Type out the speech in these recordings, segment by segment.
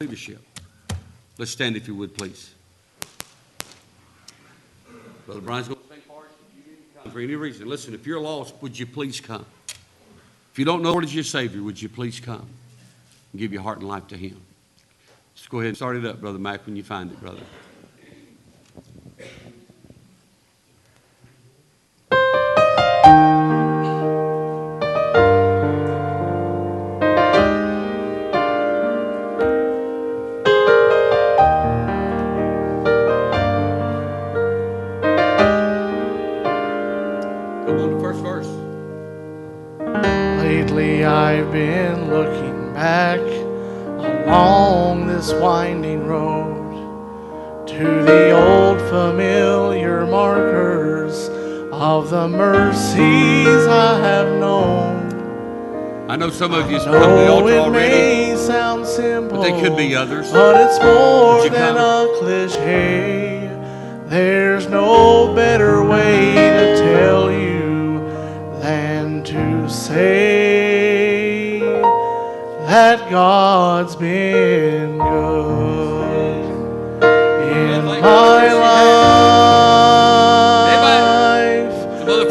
Leadership. Let's stand if you would, please. Brother Brian's going to sing for us. If you didn't come for any reason, listen, if you're lost, would you please come? If you don't know Lord as your Savior, would you please come and give your heart and life to Him? Just go ahead and start it up, Brother Mac, when you find it, brother. I've been looking back along this winding road to the old familiar markers of the mercies I have known. I know some of you have come to the altar it already. May sound simple, but they could be others. But it's more than a cliche. There's no better way to tell you than to say that God's been good in my life.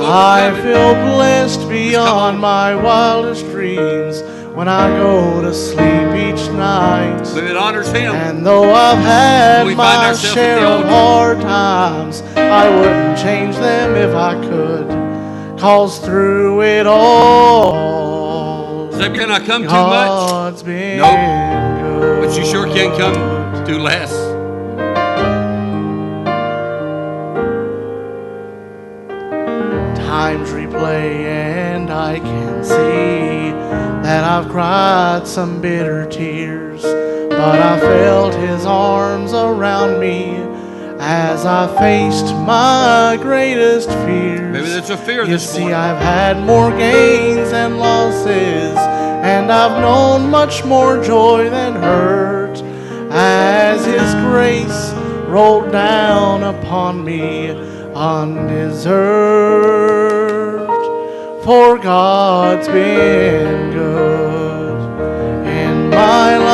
I feel blessed beyond my wildest dreams when I go to sleep each night. But it honors Him. And though I've had my share of hard times, I wouldn't change them if I could. 'Cause through it all, can I come God's too much? Been nope. Good. But you sure can't come too less. Times replay and I can see that I've cried some bitter tears, but I felt His arms around me as I faced my greatest fears. Maybe that's a fear you this morning. See, I've had more gains and losses, and I've known much more joy than hurt, as His grace rolled down upon me undeserved. For God's been good in my life.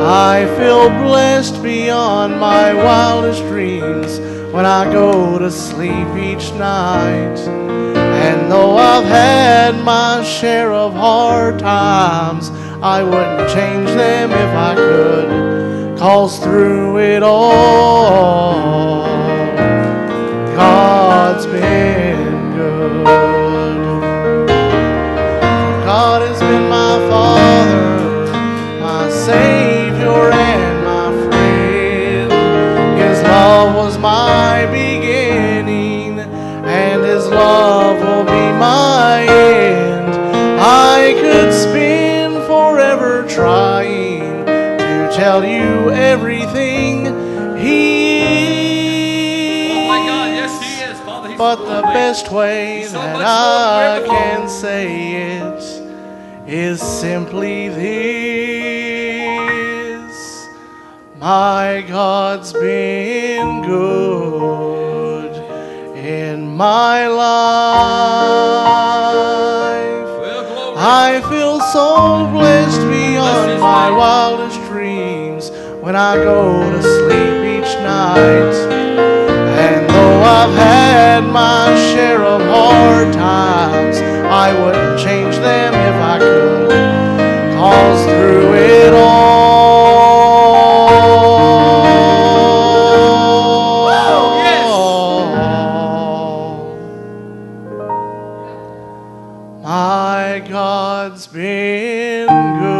I feel blessed beyond my wildest dreams when I go to sleep each night. And though I've had my share of hard times, I wouldn't change them if I could. 'Cause through it all, God's been good. God has been my Father, my Savior, and my friend. His love was my beginning, and His love will be my end. I could spend forever trying to tell you everything He is. Oh my God, yes He is, Father. He's But so the great. best way So that much I more can say it is simply this: my God's been good in my life. Well, I feel so blessed beyond my wildest dreams when I go to sleep each night. And though I've had my share of hard times, I wouldn't change them if I could. 'Cause through it all, my God's been good.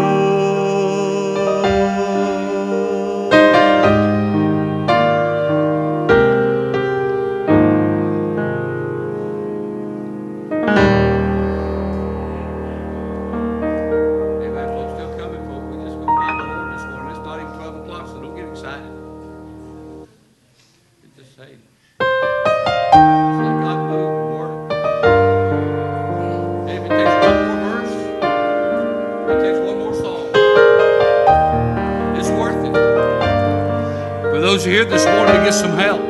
Amen. Folks still coming, folks. We're just going to find the Lord this morning. It's not even 12 o'clock, so don't get excited. It's just saying. Just let God move and work. And if it takes one more verse, if it takes one more song, it's worth it. For those who are here this morning to get some help.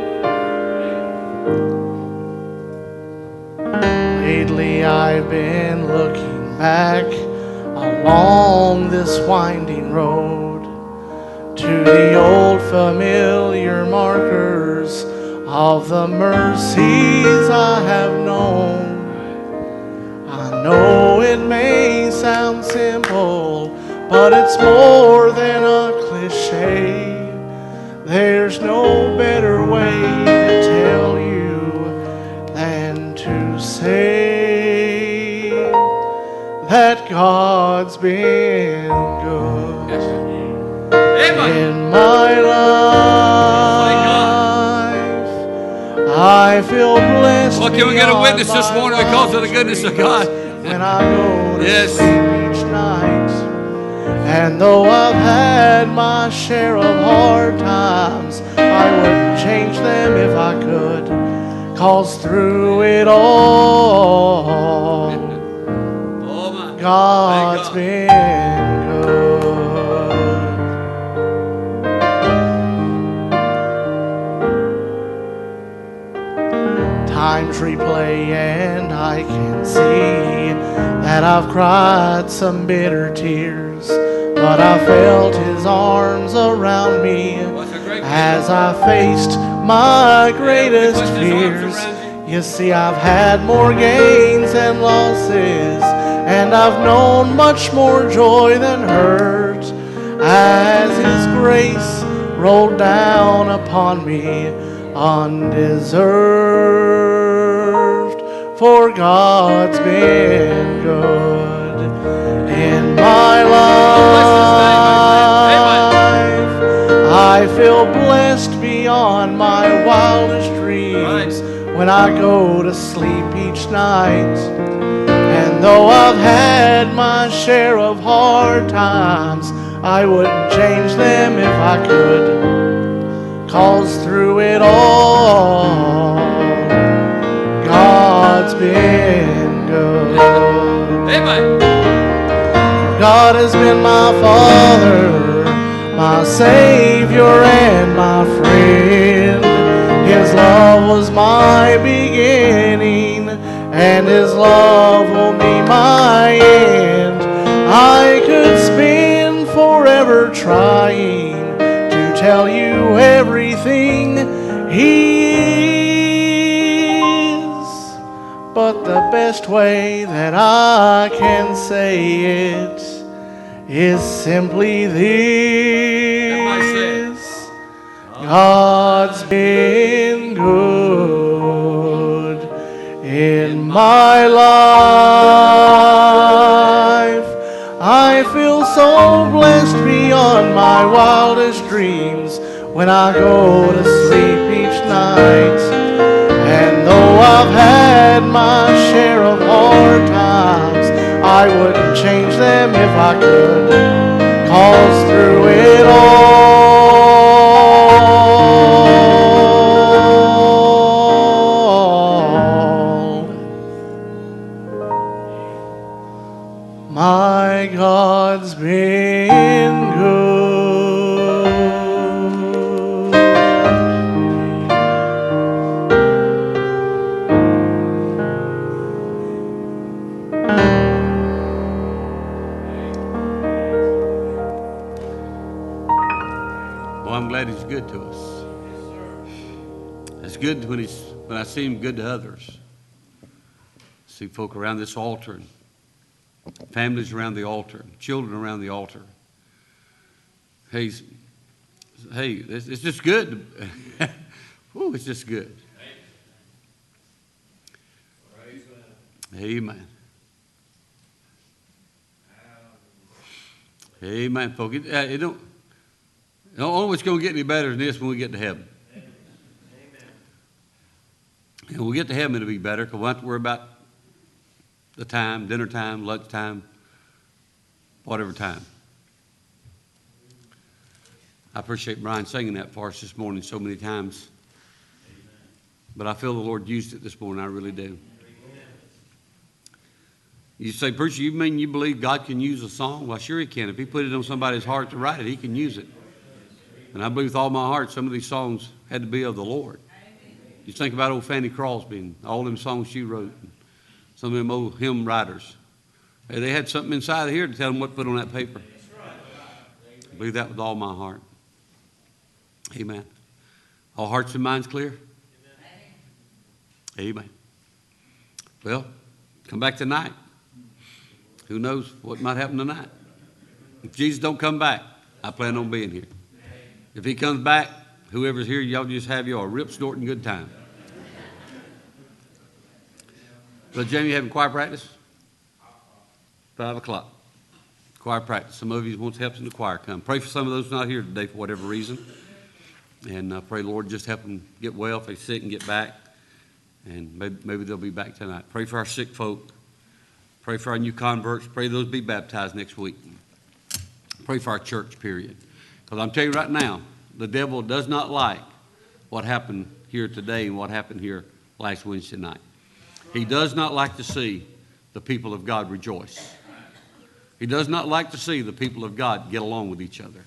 Lately I've been looking back along this winding road to the old familiar markers of the mercies I have known. I know it may sound simple, but it's more than a cliche. There's no better way to tell you than to say that God's been good Yes. Amen. in my life. I feel blessed. Well, can we get a witness this beyond morning my because of the goodness of God? when I go to Yes. sleep each night. And though I've had my share of hard times, I wouldn't change them if I could. 'Cause through it all, Oh, my. God's Thank God. been good. Times replay and I can see that I've cried some bitter tears, but I felt His arms around me What's a great as I faced my greatest puts His arms fears. around You see, I've had more gains and losses, and I've known much more joy than hurt as His grace rolled down upon me undeserved. For God's been good in my life. I feel blessed beyond my wildest dreams when I go to sleep each night. And though I've had my share of hard times, I wouldn't change them if I could. 'Cause through it all, God's been good. Amen. God has been my Father, my Savior, and my friend. His love was my beginning, and His love will be my end. I could spend forever trying to tell you everything He is, but the best way that I can say it is simply this: God's been good in my life. I feel so blessed beyond my wildest dreams when I go to sleep each night. And though I've had my share of hard times, I wouldn't change them if I could. 'Cause through it all, my God's been good. Well, I'm glad He's good to us. It's good when I see Him good to others. See folk around this altar, and families around the altar, children around the altar. Hey, it's just good. Ooh, it's just good. Amen. Amen, folks. It don't always going to get any better than this when we get to heaven. And when we get to heaven, it'll be better because we don't have to worry about the time, dinner time, lunch time, whatever time. I appreciate Brian singing that for us this morning so many times. But I feel the Lord used it this morning. I really do. You say, preacher, you mean you believe God can use a song? Well, sure He can. If He put it on somebody's heart to write it, He can use it. And I believe with all my heart, some of these songs had to be of the Lord. You think about old Fanny Crosby and all them songs she wrote, and some of them old hymn writers. Hey, they had something inside of here to tell them what to put on that paper. I believe that with all my heart. Amen. All hearts and minds clear? Amen. Well, come back tonight. Who knows what might happen tonight? If Jesus don't come back, I plan on being here. If he comes back, whoever's here, y'all just have y'all a rip snorting good time. Brother Jamie, you having choir practice? 5 o'clock. Choir practice. Some of you want help in the choir. Come. Pray for some of those not here today for whatever reason. And pray, Lord, just help them get well if they're sick and get back. And maybe they'll be back tonight. Pray for our sick folk. Pray for our new converts. Pray those be baptized next week. Pray for our church, period. Because I'm telling you right now, the devil does not like what happened here today and what happened here last Wednesday night. He does not like to see the people of God rejoice. He does not like to see the people of God get along with each other.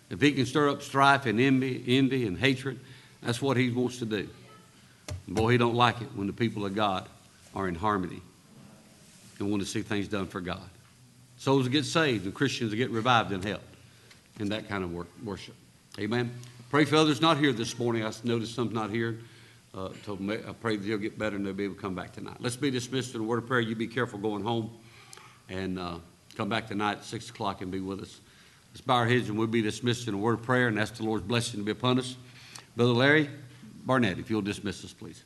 If he can stir up strife and envy and hatred, that's what he wants to do. And boy, he don't like it when the people of God are in harmony and want to see things done for God. Souls get saved and Christians get revived and helped in that kind of worship. Amen. Pray for others not here this morning. I noticed some not here. So I pray that they'll get better and they'll be able to come back tonight. Let's be dismissed in a word of prayer. You be careful going home and come back tonight at 6 o'clock and be with us. Let's bow our heads and we'll be dismissed in a word of prayer and ask the Lord's blessing to be upon us. Brother Larry Barnett, if you'll dismiss us, please.